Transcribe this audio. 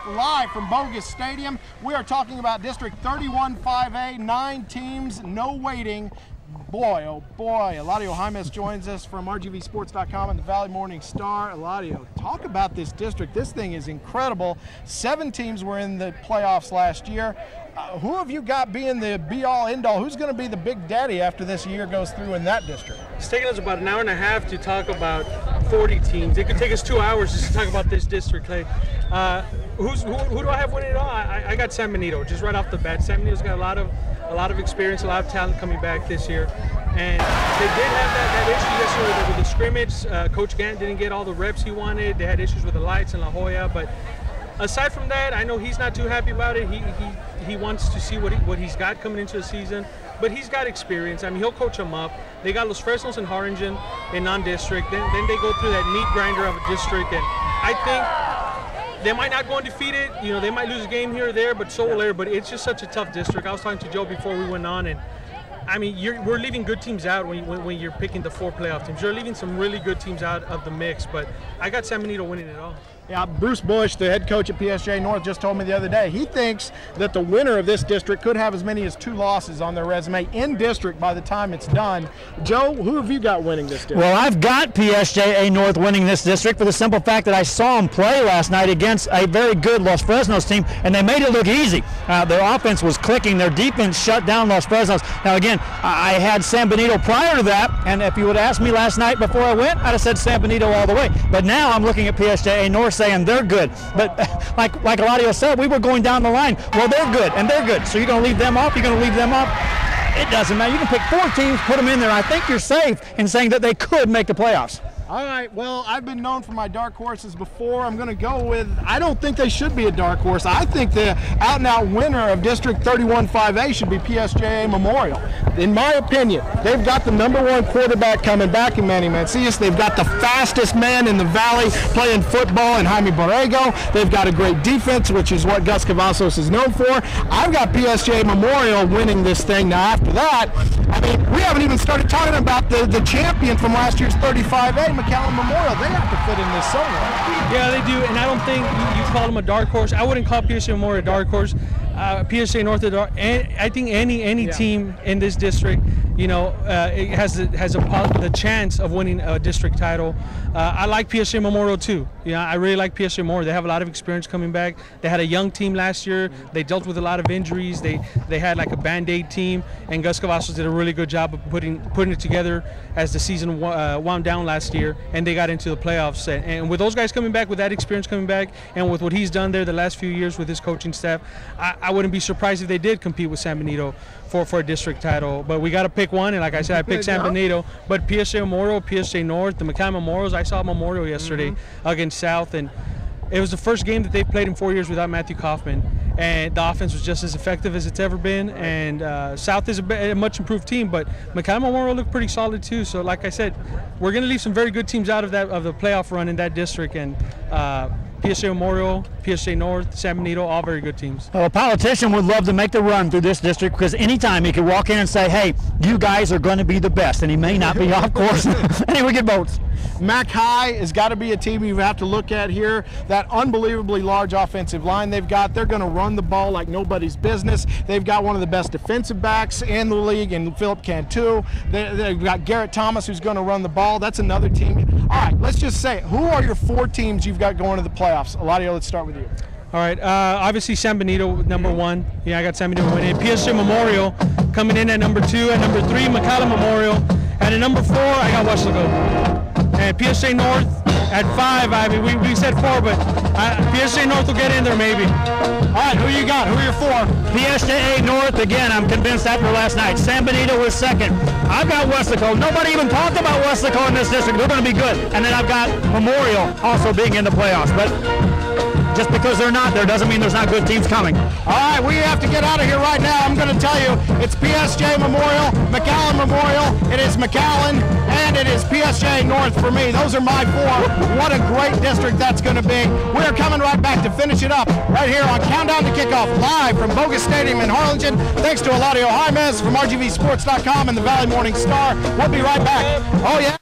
live from Bogus Stadium. We are talking about District 31 5A, 9 teams, no waiting. Boy, oh boy, Eladio Jaimez joins us from RGVsports.com and the Valley Morning Star. Eladio, talk about this district. This thing is incredible. 7 teams were in the playoffs last year. Who have you got being the be-all, end-all? Who's going to be the big daddy after this year goes through in that district? It's taken us about an hour and a half to talk about 40 teams. It could take us 2 hours just to talk about this district. Like, who do I have winning it all? I got San Benito just right off the bat. San Benito's got a lot of experience, a lot of talent coming back this year, and they did have that issue yesterday with the scrimmage. Coach Gant didn't get all the reps he wanted. They had issues with the lights in La Jolla, but aside from that, I know he's not too happy about it. He wants to see what he's got coming into the season, but he's got experience. I mean, he'll coach them up. They got Los Fresnos and Harlingen in non-district. Then they go through that meat grinder of a district, and I think they might not go undefeated. You know, they might lose a game here or there, but so will they. But it's just such a tough district. I was talking to Joe before we went on, and I mean, we're leaving good teams out when you're picking the 4 playoff teams. You're leaving some really good teams out of the mix, but I got San Benito winning it all. Yeah, Bruce Bush, the head coach at PSJ North, just told me the other day he thinks that the winner of this district could have as many as 2 losses on their resume in district by the time it's done. Joe, who have you got winning this district? Well, I've got PSJA North winning this district for the simple fact that I saw them play last night against a very good Los Fresnos team, and they made it look easy. Their offense was clicking. Their defense shut down Los Fresnos. Now, again, I had San Benito prior to that, and if you would ask me last night before I went, I'd have said San Benito all the way. But now I'm looking at PSJA North saying they're good. But like Eladio said, we were going down the line. Well, they're good, and they're good. So you're going to leave them off? You're going to leave them off? It doesn't matter. You can pick 4 teams, put them in there. I think you're safe in saying that they could make the playoffs. All right, well, I've been known for my dark horses before. I'm going to go with, I don't think they should be a dark horse. I think the out-and-out winner of District 31 5A should be PSJA Memorial. In my opinion, they've got the #1 quarterback coming back in Manny Mancias. They've got the fastest man in the valley playing football in Jaime Borrego. They've got a great defense, which is what Gus Cavazos is known for. I've got PSJA Memorial winning this thing. Now, after that, I mean, we haven't even started talking about the champion from last year's 35A, McAllen Memorial. They have to fit in this somewhere. Yeah, they do, and I don't think you call them a dark horse. I wouldn't call PSJ Memorial a dark horse. PSJ North, I think any team in this district, you know, it has the chance of winning a district title. I like PSJ Memorial too. You know, I really like PSJ Memorial. They have a lot of experience coming back. They had a young team last year. They dealt with a lot of injuries. They had like a Band-Aid team, and Gus Cavazos did a really good job of putting it together as the season wound down last year, and they got into the playoffs. And with those guys coming back, with that experience coming back, and with what he's done there the last few years with his coaching staff, I wouldn't be surprised if they did compete with San Benito for a district title. But we got to pick one, and like I said, I picked San Benito. But PSJ Memorial, PSJ North, the McCann Memorials, I saw Memorial yesterday against South, and it was the first game that they played in 4 years without Matthew Kaufman, and the offense was just as effective as it's ever been. And South is a much improved team, but McCann Memorial looked pretty solid too. So like I said, we're going to leave some very good teams out of the playoff run in that district, and PSJ Memorial, PSJ North, San Benito, all very good teams. Well, a politician would love to make the run through this district, because anytime he could walk in and say, hey, you guys are going to be the best, and he may not be off course, and he would get votes. Mac High has got to be a team you have to look at here. That unbelievably large offensive line they've got, they're going to run the ball like nobody's business. They've got one of the best defensive backs in the league in Philip Cantu. They've got Garrett Thomas, who's going to run the ball. That's another team. All right, let's just say, who are your 4 teams you've got going to the playoffs? Eladio, let's start with you. All right, obviously San Benito, #1. Yeah, I got San Benito winning. PSJ Memorial coming in at #2. At #3, McAllen Memorial. And at #4, I got Weslaco. And PSJ North at 5. I mean, we said 4, but PSJ North will get in there maybe. All right, who you got? Who are your 4? PSJA North, again, I'm convinced after last night. San Benito was 2nd. I've got Weslaco. Nobody even talked about Weslaco in this district. They're going to be good. And then I've got Memorial also being in the playoffs. But just because they're not there doesn't mean there's not good teams coming. All right, we have to get out of here right now. I'm going to tell you, it's PSJ Memorial, McAllen Memorial, it is McAllen, and it is PSJ North for me. Those are my 4. What a great district that's going to be. We're coming right back to finish it up right here on Countdown to Kickoff, live from Bogus Stadium in Harlingen. Thanks to Eladio Jaimez from RGVsports.com and the Valley Morning Star. We'll be right back. Oh, yeah.